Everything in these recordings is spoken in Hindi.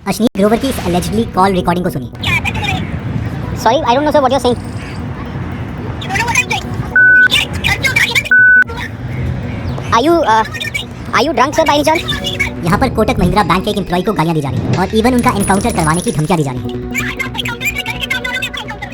अश्नीर ग्रोवर की इस allegedly कॉल रिकॉर्डिंग को सुनिए। Sorry, I don't know sir what you're saying. Are you drunk sir by any chance? यहाँ पर कोटक महिंद्रा बैंक के एक एम्प्लॉय को गालियां दी जा रही हैं और इवन उनका एनकाउंटर करवाने की धमकियां दी जा रही हैं।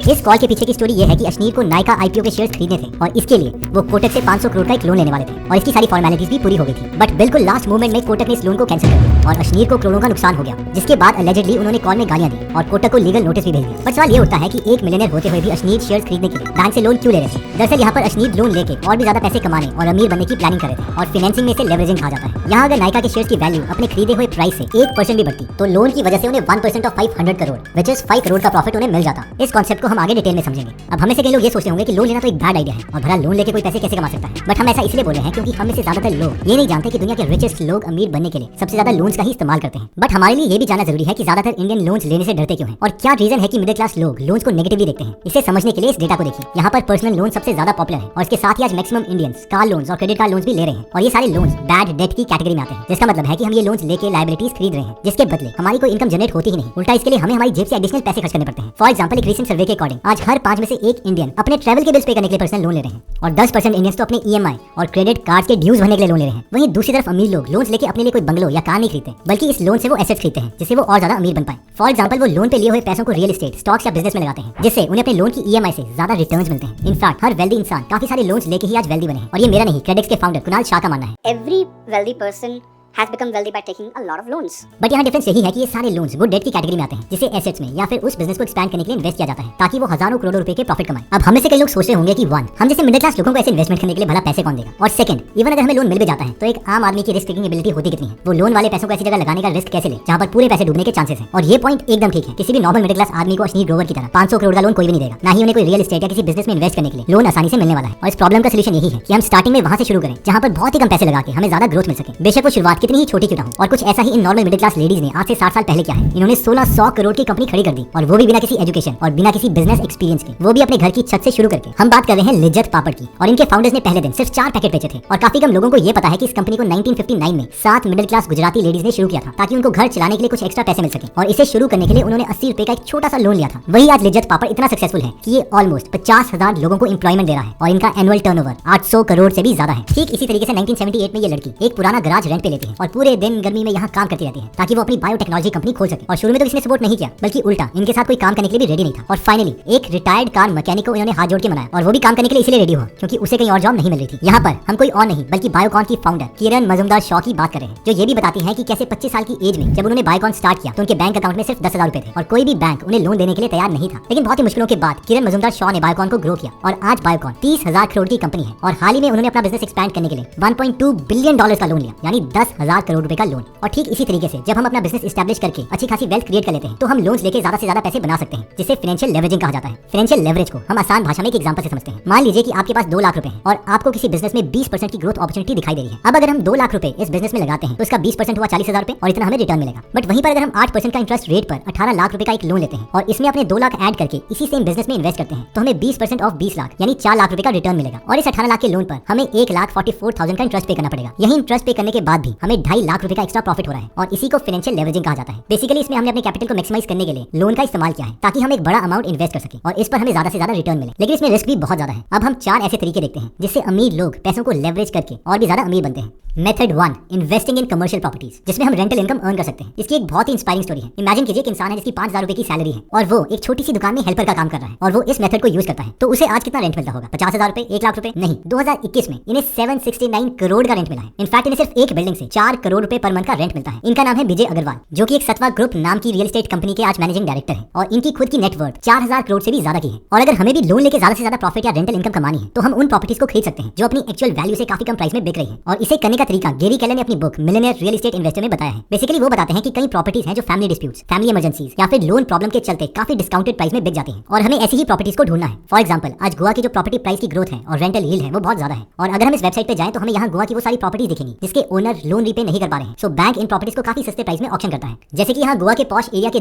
इस कॉल के पीछे की स्टोरी ये है कि अश्नीर को नायका आईपीओ के शेयर्स खरीदने थे और इसके लिए वो कोटक से 500 करोड़ का एक लोन लेने वाले थे और इसकी सारी फॉर्मेलिटीज भी पूरी हो गई थी। बट बिल्कुल लास्ट मोमेंट में कोटक ने इस लोन को कैंसिल कर दिया और अश्नीर को करोड़ों का नुकसान हो गया, जिसके बाद अलेजेडली उन्होंने कॉल में गालियां दी और कोटक को लीगल नोटिस भी भेज दिया। पर सवाल ये उठता है कि एक मिलियनर होते हुए भी अश्नीर शेयर्स खरीदने के लिए बैंक से लोन क्यों ले रहे थे। दरअसल यहाँ पर अश्नीर लोन लेके और भी ज्यादा पैसे कमाने और अमीर बनने की प्लानिंग कर रहे थे और फाइनेंसिंग में से लेवरेजिंग कहा जाता है। यहाँ अगर नायका के शेयर्स की वैल्यू अपने खरीदे हुए प्राइस से 1% भी बढ़ती तो लोन की वजह से उन्हें 1% of 500 crore which is 5 crore का प्रॉफिट उन्हें मिल जाता। इस कॉन्सेप्ट को हम आगे डिटेल में समझेंगे। अब हमें से कई लोग ये सोचते होंगे कि लोन लेना तो एक बैड आइडिया है और भला लोन लेके कोई पैसे कैसे कमा सकता है। बट हम ऐसा इसलिए बोल रहे हैं क्योंकि हम में से ज्यादातर लोग ये नहीं जानते कि दुनिया के रिचेस्ट लोग अमीर बनने के लिए सबसे ज्यादा लोन्स का ही इस्तेमाल करते हैं। बट हमारे लिए ये भी जानना जरूरी है कि ज्यादातर इंडियन लोन्स लेने से डरते क्यों हैं और क्या रीजन है कि मिडिल क्लास लोग लोन्स को नेगेटिवली देखते हैं। इसे समझने के लिए इस डेटा को देखिए। यहाँ पर पर्सनल लोन सबसे ज्यादा पॉपुलर है और इसके साथ ही आज मैक्सिमम इंडियंस कार लोन्स और क्रेडिट कार्ड लोन्स भी ले रहे हैं और ये सारे लोन्स बैड डेट की कैटेगरी में आते हैं, जिसका मतलब है कि हम ये लोन्स लेके लायबिलिटीज खरीद रहे हैं जिसके बदले हमारी कोई इनकम जनरेट होती ही नहीं। उल्टा इसके लिए हमें हमारी जेब से एडिशनल पैसे खर्च करने पड़ते हैं। फॉर एग्जांपल एक रीसेंट सर्वे के अकॉर्डिंग आज हर 5 में से एक इंडियन अपने ट्रैवल के बिल्स पे करने के लिए पर्सनल लोन ले रहे हैं और 10% इंडियंस तो अपने ईएमआई और क्रेडिट कार्ड के ड्यूज भरने के लिए लोन ले रहे हैं। वहीं दूसरी तरफ अमीर लोग लोन्स लेके अपने लिए कोई बंगलो या कार नहीं खरीदते, बल्कि इस लोन से वो एसेट्स खरीदते हैं जिससे वो और ज्यादा अमीर बन पाए। फॉर एग्जांपल वो लोन पे लिए हुए पैसों को रियल एस्टेट, स्टॉक्स या बिजनेस में लगाते हैं जिससे उन्हें अपने लोन की ईएमआई से ज्यादा रिटर्न्स मिलते हैं। इनफैक्ट हर वेल्दी इंसान काफी सारे लोन्स लेके ही आज वेल्दी बने हैं और ये मेरा नहीं, क्रेडिट्स के फाउंडर कुणाल शाह का मानना है। Every wealthy person has become wealthy by taking a lot of loans. But यहाँ डिफरेंस यही है कि ये सारे लोन्स गुड डेट की कैटेगरी में आते हैं जिसे एसेट्स में या फिर उस बिजनेस को एक्सपैंड करने के लिए इन्वेस्ट किया जाता है ताकि वो हजारों करोड़ों रुपए के प्रॉफिट कमाए। अब हमें से कई लोग सोचते होंगे कि वन, हम जैसे मिडिल क्लास लोगों को ऐसे इन्वेस्टमेंट करने के लिए भला पैसे कौन देगा, और सेकंड, इवन अगर हमें लोन मिल भी जाता है तो एक आम आदमी की रिस्क टेकिंग एबिलिटी होती कितनी है। वो लोन वाले पैसों को ऐसी जगह लगाने का रिस्क कैसे ले जहाँ पर पूरे पैसे डूबने के चांसेस हैं। और ये पॉइंट एकदम ठीक है। किसी भी नॉर्मल मिडिल क्लास आदमी को अश्नीर ग्रोवर की तरह 500 करोड़ का लोन कोई भी नहीं देगा, ना ही उन्हें कोई रियल एस्टेट या किसी बिजनेस में इन्वेस्ट करने के लिए लोन आसानी से मिलने वाला है। और इस प्रॉब्लम का सोल्यूशन यही है कि हम स्टार्टिंग में वहां से शुरू करें जहाँ पर बहुत ही कम पैसे लगा के हमें ज्यादा ग्रोथ मिल सके, बेशक वो शुरुआत कितनी ही छोटी क्यों ना हो। और कुछ ऐसा ही इन नॉर्मल मिडिल क्लास लेडीज ने आज से 60 साल पहले किया है। इन्होंने 1600 करोड़ की कंपनी खड़ी कर दी और वो भी बिना किसी एजुकेशन और बिना किसी बिजनेस एक्सपीरियंस के, वो भी अपने घर की छत से शुरू करके। हम बात कर रहे हैं लिज्जत पापड़ की और इनके फाउंडर्स ने पहले दिन सिर्फ 4 पैकेट बेचे थे और काफी कम लोगों को ये पता है कि इस कंपनी को 1959 में 7 मिडिल क्लास गुजराती लेडीज ने शुरू किया था ताकि उनको घर चलाने के लिए कुछ एक्स्ट्रा पैसे मिल सके और इसे शुरू करने के लिए उन्होंने 80 रुपए का एक छोटा सा लोन लिया था। वही आज लिज्जत पापड़ इतना सक्सेसफुल है कि ये ऑलमोस्ट 50,000 लोगों को एम्प्लॉयमेंट दे रहा है और इनका एनुअल टर्नओवर 800 करोड़ से भी ज्यादा है। ठीक इसी तरीके से 1978 में ये लड़की एक पुराना गराज रेंट पे लेती है और पूरे दिन गर्मी में यहाँ काम करती रहती है ताकि वो अपनी बायोटेक्नोलॉजी कंपनी खोल सके। और शुरू में तो इसने सपोर्ट नहीं किया, बल्कि उल्टा इनके साथ कोई काम करने के लिए भी रेडी नहीं था। और फाइनली एक रिटायर्ड कार मैकेनिक को इन्होंने हाथ जोड़ के मनाया और वो भी काम करने के लिए इसलिए रेडी हुआ क्योंकि उसे कहीं और जॉब नहीं मिल रही थी। यहाँ पर हम कोई और नहीं बल्कि बायोकॉन की फाउंडर किरण मजुमदार शॉ की बात कर रहे हैं, जो ये भी बताती है कि कैसे 25 साल की एज में जब उन्होंने बायोकॉन स्टार्ट किया तो उनके बैंक अकाउंट में सिर्फ 10,000 रुपए थे और कोई भी बैंक उन्हें लोन देने के लिए तैयार नहीं था। लेकिन बहुत ही मुश्किलों के बाद किरण मजुमदार शॉ ने बायोकॉन को ग्रो किया और आज बायोकॉन 30,000 करोड़ की कंपनी है। और हाल ही में उन्होंने अपना बिजनेस एक्सपैंड करने के लिए 1.2 बिलियन डॉलर का लोन लिया, यानी 10,000 करोड़ रुपए का लोन। और ठीक इसी तरीके से जब हम अपना बिजनेस एस्टैब्लिश करके अच्छी खासी वेल्थ क्रिएट कर लेते हैं तो हम लोन्स लेके ज्यादा से ज्यादा पैसे बना सकते हैं, जिसे फाइनेंशियल लेवरेजिंग कहा जाता है। फाइनेंशियल लेवरेज को हम आसान भाषा में एक एग्जांपल से समझते हैं। मान लीजिए कि आपके पास 2 लाख रुपए हैं और आपको किसी बिजनेस में 20% की ग्रोथ अपॉर्चुनिटी दिखाई दे रही है। अब अगर हम 2 लाख रुपए इस बिजनेस में लगाते हैं तो इसका 20% हुआ 40,000 रुपए और इतना हमें रिटर्न मिलेगा। बट वहीं पर अगर हम 8% का इंटरेस्ट रेट पर 18 लाख रुपए का एक लोन लेते हैं और इसमें अपने 2 लाख ऐड करके इसी सेम बिजनेस में इन्वेस्ट करते हैं तो हमें 20% ऑफ 20 लाख यानी 4 लाख रुपए का रिटर्न मिलेगा। और इस 18 लाख के लोन पर हमें 1,44,000 का इंटरेस्ट पे करना पड़ेगा। यही इंटरेस्ट पे करने के बाद भी हमें 2.5 लाख रुपए का एक्स्ट्रा प्रॉफिट हो रहा है और इसी को फाइनेंशियल लेवरेजिंग कहा जाता है। बेसिकली इसमें हमने अपने कैपिटल को मैक्सिमाइज करने के लिए लोन का इस्तेमाल किया है ताकि हम एक बड़ा अमाउंट इन्वेस्ट कर सके और इस पर हमें ज्यादा से ज्यादा रिटर्न मिले। लेकिन इसमें रिस्क भी बहुत ज्यादा है। अब हम 4 ऐसे तरीके देखते हैं जिससे अमीर लोग पैसों को लेवरेज करके और भी ज्यादा अमीर बनते हैं। Method 1, investing in commercial properties, जिसमें हम रेंटल इनकम अर्न कर सकते हैं। इसकी एक बहुत ही इंस्पायरिंग स्टोरी है। इमेजिन कीजिए एक इंसान है जिसकी 5,000 रुपए की सैलरी है और वो एक छोटी सी दुकान में हेल्पर का काम कर रहा है और वो इस मेथड को यूज करता है तो उसे आज कितना रेंट मिलता होगा? 50,000 रुपए, 1 लाख रुपए? नहीं, 2021 में इन्हें 769 करोड़ का रेंट मिला है। इनफैक्ट इन्हें सिर्फ एक बिल्डिंग से 4 करोड़ रुपए पर मंथ का रेंट मिलता है। इनका नाम है विजय अग्रवाल, जो कि एक सत्वा ग्रुप नाम की रियल एस्टेट कंपनी के आज मैनेजिंग डायरेक्टर है और इनकी खुद की नेटवर्थ 4,000 करोड़ से भी ज्यादा की है। और अगर हमें भी लोन लेके ज्यादा से ज्यादा प्रॉफिट या रेंटल इनकम कमानी है तो हम उन प्रॉपर्टीज को खरीद सकते हैं जो अपनी एक्चुअल वैल्यू से काफी कम प्राइस में बिक रही है। और इसे करने का तरीका गेरी केलर ने अपनी book millionaire real estate investor में बताया है। बेसिकली वो बताते हैं कि कई प्रॉपर्टीज हैं जो फैमिली डिस्प्यूट्स, फैमिली इमरजेंसीज या फिर लोन प्रॉब्लम के चलते काफी डिस्काउंटेड प्राइस में बिक जाती हैं और हमें ऐसी ही प्रॉपर्टीज को ढूंढना है। फॉर एग्जांपल आज गोवा की जो प्रॉपर्टी प्राइस की ग्रोथ है और रेंटल यील्ड है वो बहुत ज्यादा है और अगर हम इस वेबसाइट पे जाएं तो हमें यहाँ गोवा की वो सारी प्रॉपर्टीज दिखेंगी जिसके ओनर लोन लोन रीपे नहीं कर पा रहे हैं, सो बैंक इन प्रॉपर्टीज को काफी सस्ते प्राइस में ऑक्शन करता है। जैसे कि यहाँ गोवा के पॉश एरिया के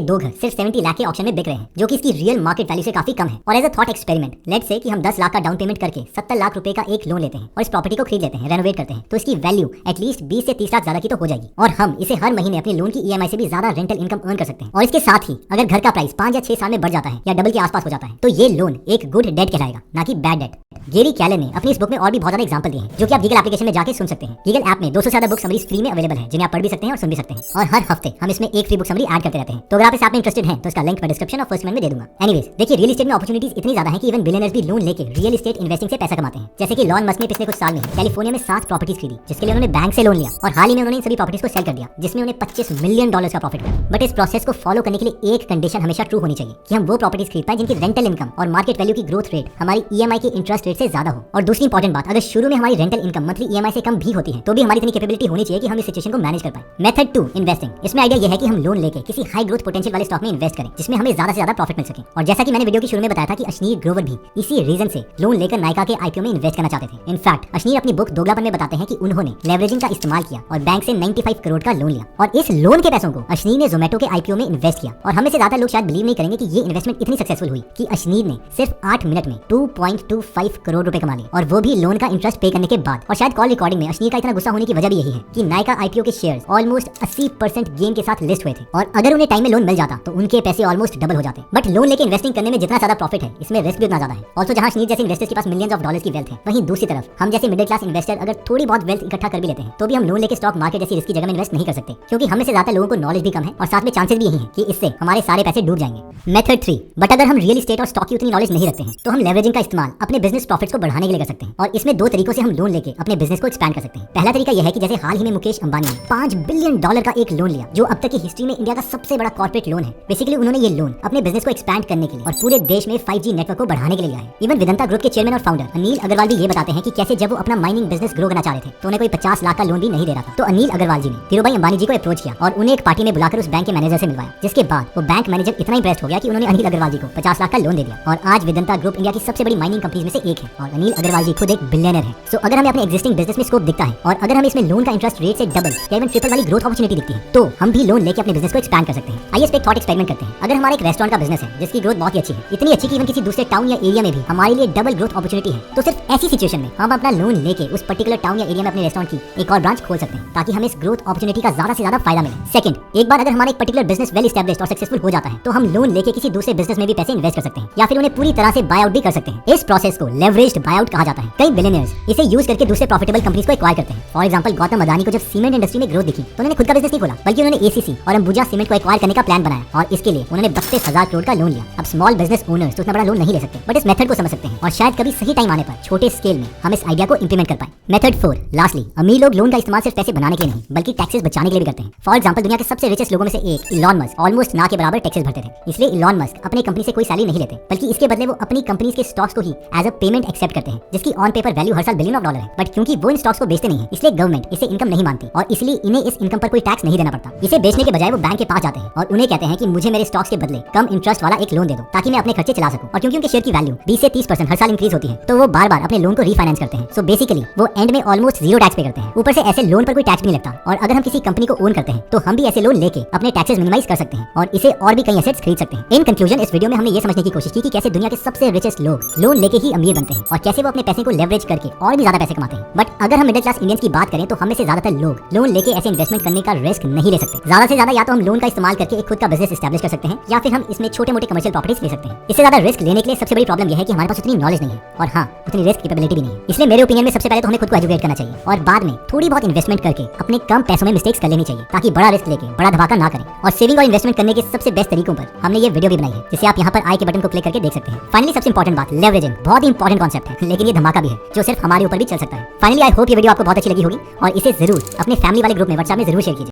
2 घर सिर्फ 70 लाख के ऑक्शन में बिक रहे हैं, जो कि इसकी रियल मार्केट वैल्यू से काफी कम है। और as a thought experiment let's say कि हम 10 लाख का डाउन पेमेंट करके 70 लाख रुपए का एक लोन लेते हैं और इस प्रॉपर्टी को खरीद लेते हैं, रेनोवेट करते हैं, तो इसकी वैल्यू एटलीस्ट 20 से 30 लाख ज्यादा की तो हो जाएगी और हम इसे हर महीने अपने लोन की ईएमआई से भी ज्यादा रेंटल इनकम अर्न कर सकते हैं। और इसके साथ ही अगर घर का प्राइस 5 या 6 साल में बढ़ जाता है या डबल के आसपास हो जाता है तो ये लोन एक गुड डेट कहलाएगा, ना कि बैड डेट। गेरी कैलन ने अपनी इस बुक में और भी बहुत ज्यादा एग्जांपल दिए हैं, जो कि आप गीगल एप्लीकेशन में जाके सुन सकते हैं। गीगल ऐप में 200 से ज्यादा बुक समरीज फ्री में अवेलेबल है, जिन्हें आप पढ़ भी सकते हैं और सुन भी सकते हैं। और हर हफ्ते हम इसमें एक फ्री बुक समरी ऐड करते रहते हैं। तो अगर आप इस ऐप में इंटरेस्टेड हैं तो इसका लिंक मैं डिस्क्रिप्शन और फर्स्ट कमेंट में दे दूंगा। एनीवेज, देखिए रियल एस्टेट में अपॉर्चुनिटीज इतनी ज्यादा है कि इवन बिलियनर्स भी लोन लेके रियल एस्टेट इन्वेस्टिंग से पैसा कमाते हैं। जैसे कि लॉन मस्क ने पिछले कुछ साल में कैलिफोर्निया में 7 प्रॉपर्टीज खरीदी, जिसके लिए उन्होंने बैंक से लोन लिया और हाल ही में उन्होंने इन सभी प्रॉपर्टीज को सेल कर दिया, जिसमें उन्हें $25 मिलियन का प्रॉफिट हुआ। बट इस प्रोसेस को फॉलो करने के लिए एक कंडीशन हमेशा ट्रू होनी चाहिए कि हम वो प्रॉपर्टीज खरीद पाएं जिनकी रेंटल इनकम और मार्केट वैल्यू की ग्रोथ रेट हमारी ईएमआई के इंटरेस्ट रेट से ज्यादा हो। और दूसरी इंपॉर्टेंट बात, अगर शुरू में हमारी रेंटल इनकम मंथली ईएमआई से कम भी होती है तो भी हमारी इतनी कैपेबिलिटी होनी चाहिए कि हम इस सिचुएशन को मैनेज कर पाएं। Method 2 investing. इसमें आइडिया यह है कि हम लोन लेके किसी हाई ग्रोथ पोटेंशियल वाले स्टॉक में इन्वेस्ट करें, जिसमें हमें ज्यादा से ज्यादा प्रॉफिट मिल सके। और जैसा कि मैंने वीडियो की शुरू में बताया था कि अश्नीर ग्रोवर भी इसी रीजन से लोन लेकर नायका के आईपीओ में इन्वेस्ट करना चाहते थे। इनफैक्ट अश्नीर अपनी बुक दोगलापन में बताते हैं कि उन्होंने लेवरेजिंग का इस्तेमाल किया और बैंक से 95 करोड़ का लोन लिया और इस लोन के पैसों को अश्नीर ने जोमेटो के आईपीओ में इन्वेस्ट किया। और हमें से ज्यादा लोग शायद बिलीव नहीं करेंगे कि ये इन्वेस्टमेंट इतनी सक्सेसफुल हुई कि अश्नीर ने सिर्फ 8 मिनट में 2.25 करोड़ रुपए कमा लिए, और वो भी लोन का इंटरेस्ट पे करने के बाद। और शायद कॉल रिकॉर्डिंग में अश्नीर का इतना गुस्सा होने की वजह भी यही है कि नायका आईपीओ के शेयर्स ऑलमोस्ट 80% गेन के साथ लिस्ट हुए थे और अगर उन्हें टाइम में लोन मिल जाता तो उनके पैसे ऑलमोस्ट डबल हो जाते। बट लोन लेके इन्वेस्टिंग करने में जितना ज्यादा प्रॉफिट है, इसमें रिस्क भी उतना ज्यादा है। ऑल्सो जहां अश्नीर जैसे इन्वेस्टर्स के पास मिलियंस ऑफ डॉलर्स की वेल्थ है, वहीं दूसरी तरफ हम जैसे मिडिल क्लास इन्वेस्टर अगर थोड़ी बहुत वेल्थ इकट्ठा कर भी लेते हैं तो भी हम लोन लेके स्टॉक मार्केट जैसी रिस्की जगह में इन्वेस्ट नहीं कर सकते, क्योंकि हमें से ज्यादा लोगों को नॉलेज भी कम है और साथ में चांसेस भी यही है कि इससे हमारे सारे पैसे डूब जाएंगे। मेथड 3, बट अगर हम रियल एस्टेट और स्टॉक की उतनी नॉलेज नहीं रखते हैं तो हम लेवरेजिंग का इस्तेमाल अपने बिजनेस प्रॉफिट्स को बढ़ाने के लिए कर सकते हैं। और इसमें 2 तरीकों से हम लोन लेके अपने बिजनेस को एक्सपैंड कर सकते हैं। पहला तरीका यह है कि जैसे हाल ही में मुकेश अंबानी ने $5 बिलियन का एक लोन लिया, जो अब तक की हिस्ट्री में इंडिया का सबसे बड़ा कॉर्पोरेट लोन है। बेसिकली उन्होंने ये लोन अपने बिजनेस को एक्सपैंड करने के लिए और पूरे देश में 5G नेटवर्क को बढ़ाने के लिए लिया है। इवन वेदांता ग्रुप के चेयरमैन और फाउंडर अनिल अग्रवाल भी ये बताते हैं कि कैसे जब वो अपना माइनिंग बिजनेस ग्रो करना चाह रहे थे तो उन्हें कोई 50 लाख का लोन भी नहीं दे रहा था। तो अनिल अग्रवाल जी ने धीरूभाई अंबानी जी को अप्रोच किया और उन्हें एक पार्टी में बुलाकर उस बैंक के मैनेजर से मिलवाया, जिसके बाद वो बैंक मैनेजर इतना इंप्रेस्ड हो गया कि उन्होंने अनिल अग्रवाल जी को 50 लाख का लोन दे दिया। और आज वेदांता ग्रुप इंडिया की सबसे बड़ी माइनिंग कंपनीज में से एक है और अनिल अग्रवाल जी खुद एक बिलियनर है। सो अगर हमें अपने एक्जिस्टिंग बिजनेस में स्कोप दिखता है और अगर हमें इसमें लोन का इंटरेस्ट रेट से डबल या इवन ट्रिपल वाली ग्रोथ अपॉर्चुनिटी दिखती है तो हम भी लोन लेके अपने बिजनेस को एक्सपैंड कर सकते हैं। आइए इस पे एक थॉट एक्सपेरिमेंट करते हैं। अगर हमारा एक रेस्टोरेंट का बिजनेस है जिसकी ग्रोथ बहुत ही अच्छी है, इतनी अच्छी कि इवन किसी दूसरे टाउन या एरिया में भी हमारे लिए डबल ग्रोथ अपॉर्चुनिटी है, तो सिर्फ ऐसी सिचुएशन में हम अपना लोन लेके उस पर्टिकुलर टाउन या एरिया में अपने रेस्टोरेंट की एक और ब्रांच खोल सकते हैं, ताकि हमें इस ग्रोथ अपॉर्चुनिटी का ज्यादा से ज्यादा फायदा मिले। सेकंड, एक बार अगर हमारा एक पर्टिकुलर बिजनेस वेल एस्टैब्लिश्ड और सक्सेसफुल हो जाता है तो हम लोन लेके किसी दूसरे बिजनेस में भी पैसे इन्वेस्ट कर सकते हैं या फिर उन्हें पूरी तरह से बाय आउट भी कर सकते हैं। इस प्रोसेस को लेवरेज्ड बाय आउट कहा जाता है। कई बिलियनियर्स इसे यूज करके दूसरे प्रॉफिटेबल कंपनीज को एक्वायर करते हैं। फॉर एग्जांपल, गौतम अदानी को जब सीमेंट इंडस्ट्री में ग्रोथ दिखी तो उन्होंने खुद का बिजनेस नहीं खोला, बल्कि उन्होंने एसीसी और अंबुजा सीमेंट को एक्वायर करने का प्लान बनाया और इसके लिए उन्होंने 32,000 करोड़ का लोन लिया। अब स्मॉल बिजनेस ओनर्स तो इतना बड़ा लोन नहीं ले सकते, बट इस मेथड को समझ सकते हैं और शायद कभी सही टाइम आने पर छोटे स्केल में हम इस आइडिया को इंप्लीमेंट कर पाए। मेथड 4, लास्टली, अमीर लोग लोन का इस्तेमाल सिर्फ पैसे बनाने के लिए नहीं बल्कि टैक्सेस बचाने के लिए भी करते हैं। फॉर एग्जांपल, दुनिया के सबसे रिचेस्ट लोगों में से एक इलॉन मस्क ऑलमोस्ट ना के बराबर टैक्सेस भरते थे। इसलिए इलॉन मस्क अपनी कंपनी से कोई सैलरी नहीं लेते, बल्कि इसके बदले वो अपनी कंपनी के स्टॉक्स को ही एज अ पेमेंट एक्सेप्ट करते हैं, जिसकी ऑन पेपर वैल्यू हर साल $1 बिलियन है। बट क्योंकि वो इन स्टॉक्स को बेचते नहीं है, इसलिए गवर्नमेंट इसे इनकम नहीं मानती और इसलिए इन्हें इस इनकम पर कोई टैक्स नहीं देना पड़ता। इसे बेचने के बजाय वो बैंक के पास जाते हैं और उन्हें कहते हैं कि मुझे मेरे स्टॉक्स के बदले कम इंटरेस्ट वाला एक लोन दे दो, ताकि मैं अपने खर्चे चला सकूं। और क्योंकि उनके शेयर की वैल्यू 20 से 30% हर साल इंक्रीज होती है, तो वो बार बार अपने लोन को रीफाइनेंस करते हैं। सो बेसिकली वो एंड में ऑलमोस्ट 0 टैक्स पे करते हैं। ऊपर से ऐसे लोन पर कोई टैक्स भी नहीं लगता। और अगर हम किसी कंपनी को ओन करते हैं तो हम भी ऐसे लोन लेके अपने टैक्सेस मिनिमाइज कर सकते हैं और इसे और भी कई एसेट्स खरीद सकते हैं। इन कंक्लूजन, इस वीडियो में हमने ये समझने की कोशिश की कि कैसे दुनिया के सबसे रिचेस्ट लोग लोन लेके ही अमीर बनते हैं और कैसे वो अपने पैसे को लेवरेज करके और भी ज्यादा पैसे कमाते हैं। बट अगर हम मिडिल क्लास इंडियंस की बात करें तो हमें से ज्यादातर लोग लोन लेके ऐसे इन्वेस्टमेंट करने का रिस्क नहीं ले सकते। ज्यादा से ज्यादा या तो हम लोन का इस्तेमाल करके एक खुद का बिजनेस एस्टैब्लिश कर सकते हैं या फिर हम इसमें छोटे मोटे कमर्शियल प्रॉपर्टीज ले सकते हैं। इससे ज्यादा रिस्क लेने के लिए सबसे बड़ी प्रॉब्लम यह है कि हमारे पास उतनी नॉलेज नहीं है और हाँ, उतनी रिस्क कैपेबिलिटी भी नहीं है। इसलिए मेरे ओपिनियन में सबसे पहले तो हमें खुद को एजुकेट करना चाहिए और बाद में थोड़ी बहुत इन्वेस्टमेंट करके अपने कम पैसों में मिस्टेक्स कर लेनी चाहिए, ताकि बड़ा रिस्क लेके बड़ा धमाका ना करें। और सेविंग और इन्वेस्टमेंट करने के सबसे बेस्ट तरीकों पर हमने ये वीडियो भी बनाई है, जिसे आप यहाँ पर आई के बटन को क्लिक करके देख सकते हैं। फाइनली, सबसे इंपॉर्टेंट बात, लेवरेजिंग बहुत ही इंपॉर्टेंट कॉन्सेप्ट है, लेकिन ये धमाका भी है जो सिर्फ हमारे ऊपर भी चल सकता है। फाइनली, आई होप ये वीडियो आपको बहुत अच्छी लगी होगी और इसे जरूर अपने फैमिली वाले ग्रुप में व्हाट्सएप में जरूर शेयर कीजिए।